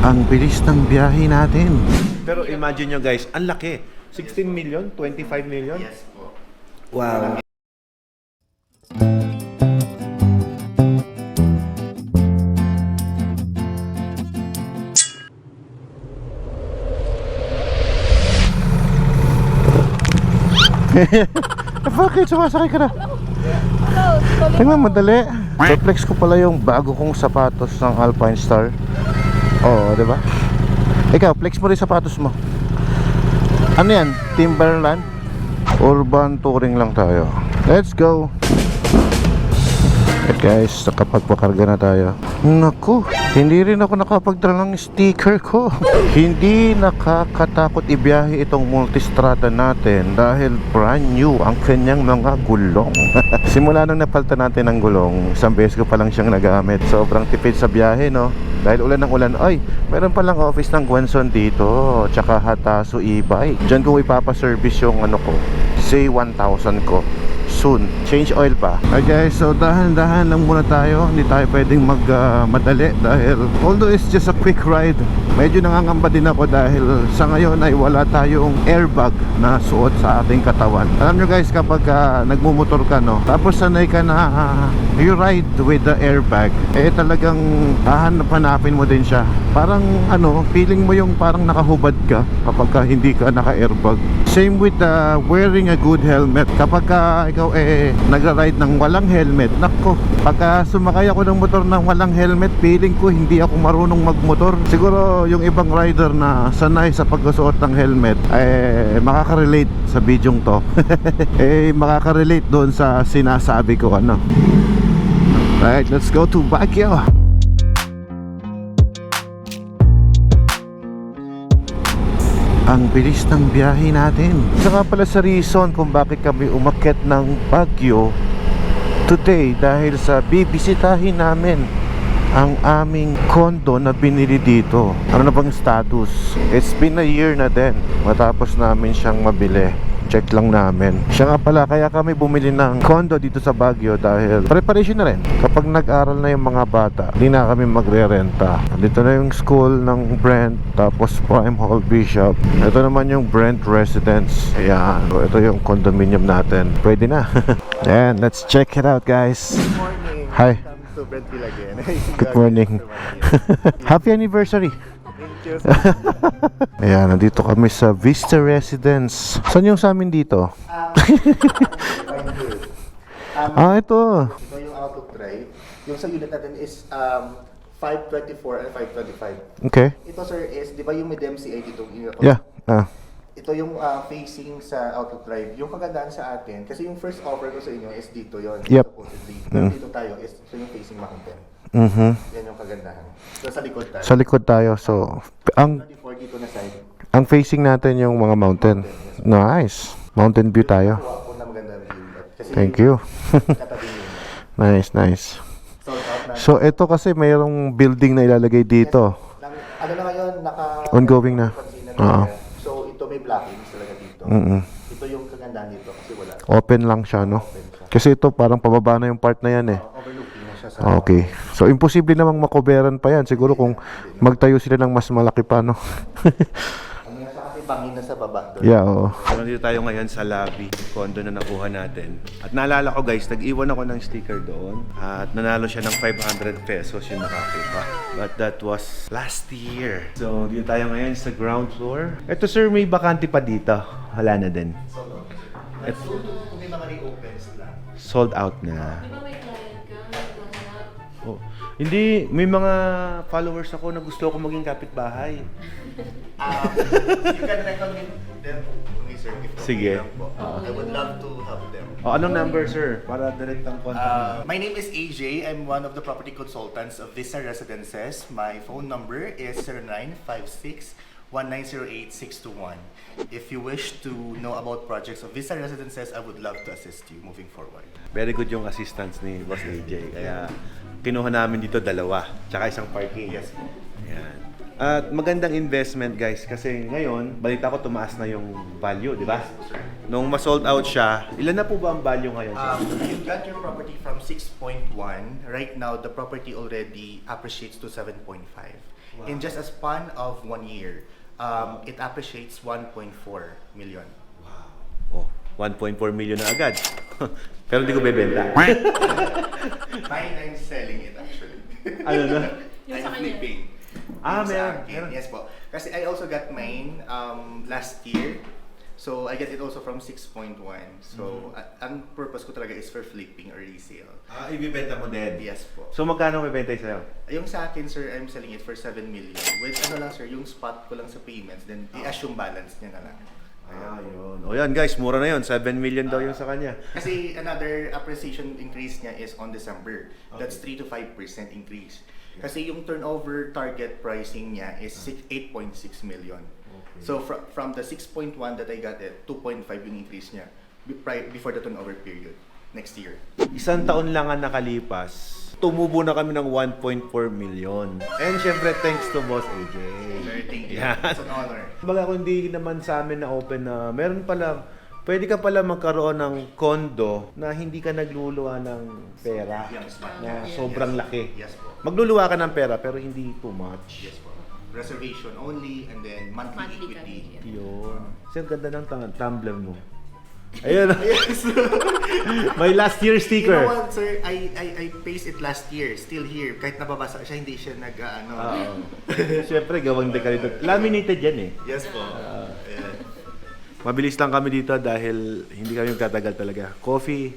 Ang bilis ng biyahe natin. Pero imagine nyo guys, ang laki. 16 million? 25 million? Yes po. Wow. Bakit? Sumasakay ka na? Tingnan, madali. Reflex ko pala yung bago kong sapatos ng Alpine Star. Oo, di ba? Ikaw, flex mo rin sapatos mo. Ano yan? Timberland? Urban touring lang tayo. Let's go! Okay guys, nakapagpakarga na tayo. Naku, hindi rin ako nakapagdala ng sticker ko. Hindi nakakatakot ibiyahe itong multistrada natin dahil brand new ang kanyang mga gulong. Simula nung napalitan natin ang gulong, isang beses ko pa lang siyang nagamit. Sobrang tipid sa biyahe, no? Dahil ulan ng ulan, ay, mayroon palang office ng Gwanson dito. Tsaka Hatasu e-bike. Diyan ko ipapaservice yung ano ko, say 1,000 ko soon. Change oil pa. Okay guys, so dahan-dahan lang muna tayo. Hindi tayo pwedeng madali dahil although it's just a quick ride, medyo nangangamba din ako dahil sa ngayon ay wala tayong airbag na suot sa ating katawan. Alam nyo guys, kapag nagmumotor ka, no, tapos sanay ka na you ride with the airbag, eh talagang hanapin mo din siya. Parang ano, feeling mo yung parang nakahubad ka kapag hindi ka naka-airbag. Same with wearing a good helmet. Kapag ikaw nagra-ride ng walang helmet, nako, pagka sumakay ako ng motor ng walang helmet, feeling ko hindi ako marunong magmotor. Siguro yung ibang rider na sanay sa pagsuot ng helmet makaka-relate sa bidyong to. Makaka-relate doon sa sinasabi ko, ano. Right, let's go to Baguio. Ang bilis ng biyahe natin. Isa nga pala sa reason kung bakit kami umakyat ng Baguio today, dahil sa bibisitahin namin ang aming condo na binili dito. Ano na bang status? It's been a year na din matapos namin siyang mabili. Check lang namin. Siya nga pala, kaya kami bumili ng condo dito sa Baguio dahil preparation na rin. Kapag nag-aral na yung mga bata, hindi na kami magre-renta. Dito na yung school ng Brent, tapos Prime Hall Bishop. Ito naman yung Brent Residence. Ayan. So, ito yung condominium natin. Pwede na. Ayan, let's check it out guys. Good morning. Hi. Welcome to Brentville again. Good morning. Happy anniversary. Thank you. Ayan, nandito kami sa Vista Residence. Saan yung sa amin dito? Ito. Ito yung Outlook Drive. Yung sa unit natin is 524 and 525. Okay. Ito sir is, di ba yung may DMCA dito? Yeah. Ito yung facing sa Outlook Drive. Yung kagandahan sa atin, kasi yung first offer ko sa inyo is dito yon. Yep. Supposedly. Pero dito tayo is ito yung facing mountain. Yan yung kagandahan. So sa likod tayo. Sa likod tayo. So, ang 24 dito na side. facing natin yung mga mountain. Nice. Mountain view tayo. Kuha po na magandang view. Kasi Thank you. katabi yun. Nice. Sold out na. So, ito kasi mayroong building na ilalagay dito. Ano na ngayon, Ongoing na. Oo. So ito may blockings talaga dito. Ito yung kagandahan dito kasi wala. Open lang siya, no? Kasi ito parang pababa na yung part na yan, eh. Overlooking na siya sa... Okay. So, imposible namang makoberan pa yan. Siguro kung magtayo sila ng mas malaki pa, no? Ano na siya kasi bangin na sa baba doon. Yeah, oo. So, nandito tayo ngayon sa lobby, condo na nakuha natin. At naalala ko guys, nag-iwan ako ng sticker doon. At nanalo siya ng 500 pesos yung nakakuha. But that was last year. So, dito tayo ngayon sa ground floor. Ito sir, may bakante pa dito. Wala na din. At kung may mga reopens lang. Sold out na. Oh. Hindi, may mga followers ako na gusto ako maging kapitbahay. You can recommend them to me, sir. If Sige. okay lang po. I would love to help them. Oh, anong number sir? Para direct ang contact. My name is AJ. I'm one of the property consultants of Vista Residences. My phone number is 0956-1908-621. If you wish to know about projects of Vista Residences, I would love to assist you moving forward. Very good yung assistance ni Boss AJ. Kaya kinuha namin dito dalawa. Tsaka isang parking. Yes po. Ayan. At magandang investment guys kasi ngayon, balita ko tumaas na yung value, di ba? Nung ma-sold out siya, ilan na po ba ang value ngayon? You got your property from 6.1. Right now, the property already appreciates to 7.5. In just a span of 1 year, it appreciates 1.4 million. Oh, 1.4 million na agad. Pero hindi ko bebenta. I'm selling it actually. Ano na? Yung sa I'm kanya. flipping. Ah, Yung sa meron, akin. meron. Yes po. Kasi I also got mine last year. So I get it also from 6.1. So ang purpose ko talaga is for flipping or resale. Ibibenta mo din. Yes po. So magkano bebenta sa'yo? Yung sa akin, sir, I'm selling it for 7 million. With ano lang, sir, yung spot ko lang sa payments, then i-assume balance niya na lang. Yun. O yan guys, mura na yun. 7 million daw yung sa kanya. Kasi another appreciation increase niya is on December. That's 3 to 5% increase. Kasi yung turnover target pricing niya is 8.6 million. So from the 6.1 that I got it, 2.5 yung increase niya before the turnover period next year. Isang taon lang ang nakalipas, tumubo na kami ng 1.4 million. And syempre, thanks to Boss AJ. Sir, thank you. Yan. It's an honor. Baga kung hindi naman sa amin na open na, meron pala, pwede ka pala magkaroon ng condo na hindi ka nagluluwa ng pera Yung spot na niya. sobrang Yes. laki. Yes po. Magluluwa ka ng pera pero hindi too much. Yes po. Reservation only and then monthly Monthly equity. kami. Yun. Kasi ang ganda ng tumbler mo. Ayun. May last year You sticker. know what, sir? I pasted it last year. Still here. Kahit nababasa siya, hindi siya nag-ano. Oo. Siyempre, gawang dekalito. Laminated yan eh. Yes po. Ayan. Mabilis lang kami dito dahil hindi kami magtatagal talaga. Coffee,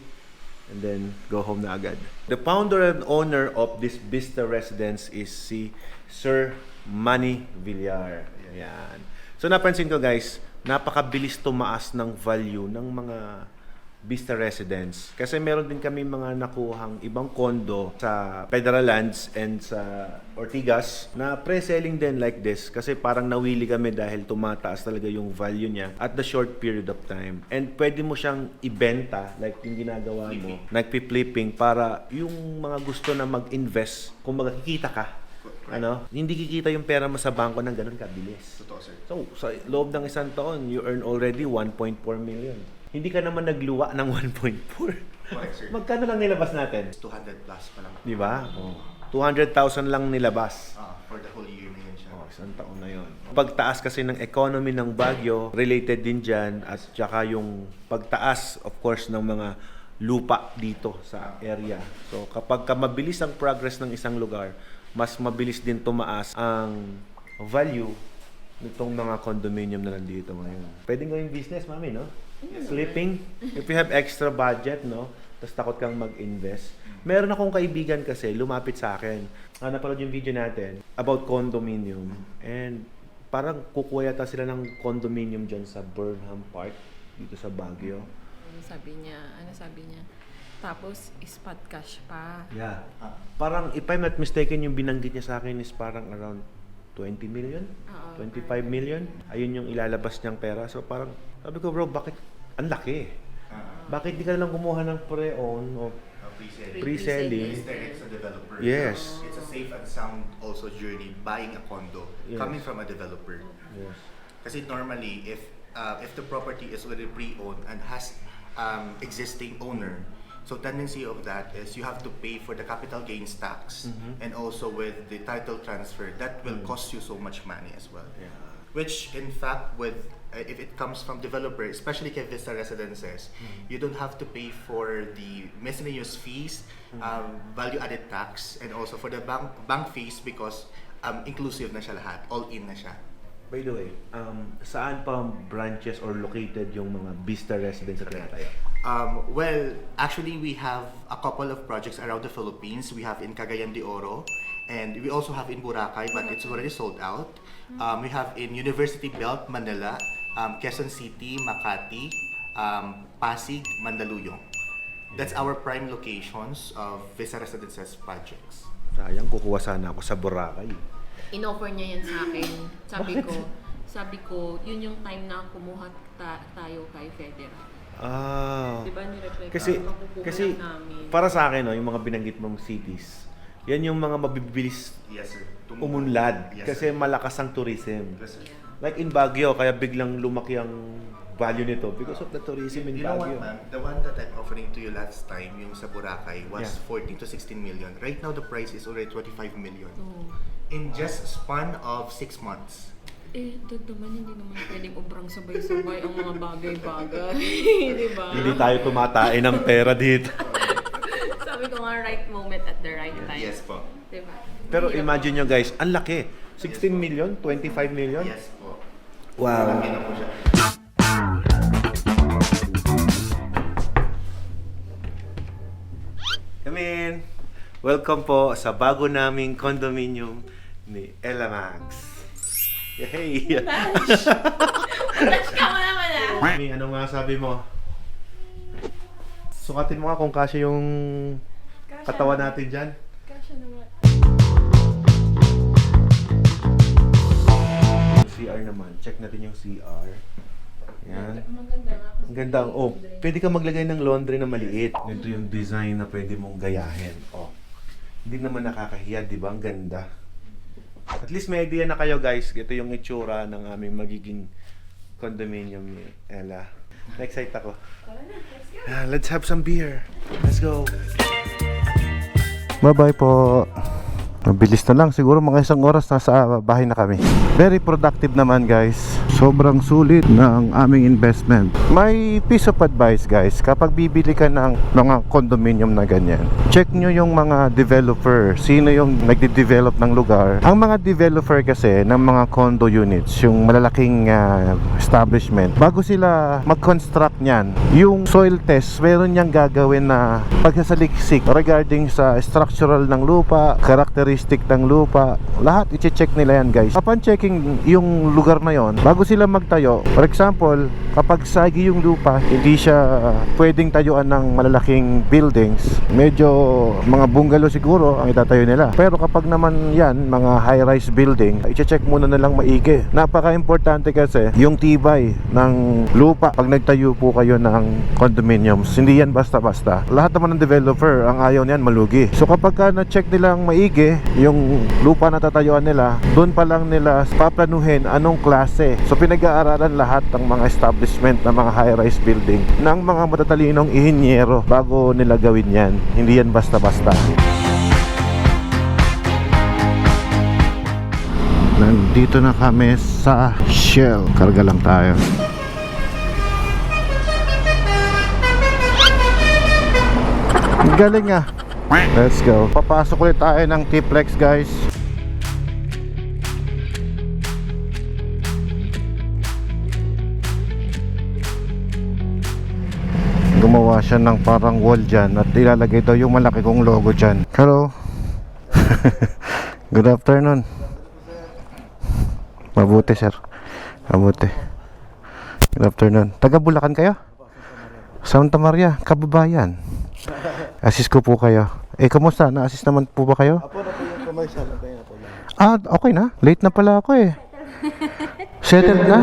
and then go home na agad. The founder and owner of this Vista Residence is si Sir Manny Villar. Ayan. So napansin ko guys, napakabilis tumaas ng value ng mga Vista Residence. Kasi meron din kami mga nakuhang ibang condo sa Federal Lands and sa Ortigas na pre-selling din like this kasi parang nawili kami dahil tumataas talaga yung value niya at the short period of time. And pwede mo siyang ibenta like yung ginagawa mo, nagpi-flipping para yung mga gusto na mag-invest, kung magkikita ka, ano, hindi kikita yung pera mo sa bangko ng ganun kabilis. Totoo, sir. So, sa loob ng isang taon, you earn already 1.4 million. Hindi ka naman nagluwa ng 1.4. Correct, sir. Magkano lang nilabas natin? 200 plus pa lang. Di ba? Oh. 200,000 lang nilabas. For the whole year na yun siya. Oh, isang taon na yon. Pagtaas kasi ng economy ng Baguio, related din dyan, at saka yung pagtaas, of course, ng mga lupa dito sa area. So, kapag mabilis ang progress ng isang lugar, mas mabilis din tumaas ang value nitong mga condominium na nandito ngayon. Pwedeng gawing business, mami, no? Flipping. If you have extra budget, no? Tapos takot kang mag-invest. Meron akong kaibigan kasi, lumapit sa akin. Napanood yung video natin about condominium. And parang kukuha yata sila ng condominium dyan sa Burnham Park, dito sa Baguio. Ano sabi niya? Tapos, spot cash pa. Yeah. Parang, if I'm not mistaken, yung binanggit niya sa akin is parang around 20 million? Oo, 25 million? Ayun yung ilalabas niyang pera. So parang, sabi ko, bro, bakit? Ang laki. Bakit di ka lang kumuha ng pre-own o Pre-selling. pre-selling? Instead, it's a developer. Yes. It's a safe and sound also journey buying a condo Yes. coming from a developer. Yes. Kasi normally, if the property is already pre-owned and has existing owner, so tendency of that is you have to pay for the capital gains tax and also with the title transfer. That will cost you so much money as well. Yeah. Which in fact, with if it comes from developer, especially kay Vista Residences, you don't have to pay for the miscellaneous fees, value-added tax, and also for the bank fees because inclusive na siya lahat, all-in na siya. By the way, saan pa branches or located yung mga Vista Residence sa tinatayo? Well, actually, we have a couple of projects around the Philippines. We have in Cagayan de Oro, and we also have in Boracay, but it's already sold out. We have in University Belt, Manila, Quezon City, Makati, Pasig, Mandaluyong. That's our prime locations of Vista Residences projects. Sayang, kukuha sana ako sa Boracay. In-offer niya yan sa akin. Sabi ko, yun yung time na kumuha tayo kay Federal. Ah. Diba ni Rebecca? Kasi Makukuha kasi lang namin. para sa akin, no, yung mga binanggit mong cities, yan yung mga mabibilis Yes, sir. umunlad Yes, kasi malakas ang tourism. Yes, sir. Like in Baguio, kaya biglang lumaki ang value nito because of the tourism in You know what, Baguio. ma'am? The one that I'm offering to you last time, yung sa Boracay, was Yeah. 14 to 16 million. Right now, the price is already 25 million. Oo. In just a span of 6 months. Eh, dad naman, hindi naman pwedeng ubrang sabay-sabay ang mga bagay-bagay. Di ba? Hindi tayo tumatain ng pera dito. Sabi ko nga, right moment at the right time. Yes po. Di ba? Pero Hirap imagine nyo guys, ang laki. 16 million? 25 million? Yes po. Wow. Malaki na po siya. Come in. Welcome po sa bago naming condominium ni Ella Max. Yay! Touch ka mo naman ah! Mami, ano nga sabi mo? Sukatin mo nga kung kasya yung katawan natin dyan. Kasya naman. Yung CR naman. Check natin yung CR. Yan. Maganda nga. kasi Ang ganda. may Oh, laundry. pwede ka maglagay ng laundry na maliit. Ito yung design na pwede mong gayahin. Oh. Hindi naman nakakahiya, di ba? Ang ganda. At least may idea na kayo guys. Ito yung itsura ng aming magiging condominium ni Ella. Na-excite ako. Let's have some beer. Let's go. Bye-bye po. Mabilis na lang. Siguro mga isang oras nasa bahay na kami. Very productive naman guys. Sobrang sulit ng aming investment. May piece of advice guys. Kapag bibili ka ng mga condominium na ganyan, check nyo yung mga developer. Sino yung nagde-develop ng lugar. Ang mga developer kasi ng mga condo units, yung malalaking establishment, bago sila mag-construct niyan, yung soil test, meron niyang gagawin na pagsasaliksik regarding sa structural ng lupa, characteristic ng lupa, lahat i-check nila yan guys. Upon checking yung lugar na yon, bago sila magtayo, for example, kapag sagi yung lupa, hindi siya pwedeng tayuan ng malalaking buildings, medyo mga bungalow siguro ang itatayo nila. Pero kapag naman yan, mga high-rise building, i-check muna na lang maigi. Napaka-importante kasi yung tibay ng lupa pag nagtayo po kayo ng condominiums. Hindi yan basta-basta. Lahat naman ng developer, ang ayaw niyan malugi. So kapag ka na-check nilang maigi yung lupa na tatayuan nila, doon pa lang nila paplanuhin anong klase. So pinag-aaralan lahat ng mga establishment ng mga high-rise building ng mga matatalinong ihinyero bago nila gawin yan. Hindi yan basta-basta. Nandito na kami sa Shell. Karga lang tayo. Galing ah. Let's go. Papasok ulit tayo ng T-Plex guys. Gumawa siya ng parang wall dyan at ilalagay daw yung malaki kong logo dyan. Hello. Good afternoon. Mabuti sir. Mabuti. Good afternoon. Taga Bulacan kayo? Santa Maria, kababayan. Assist ko po kayo. Eh, kamusta? Na-assist naman po ba kayo? Apo na po yung commercial. Okay na po. Ah, okay na. Late na pala ako eh. Settled na?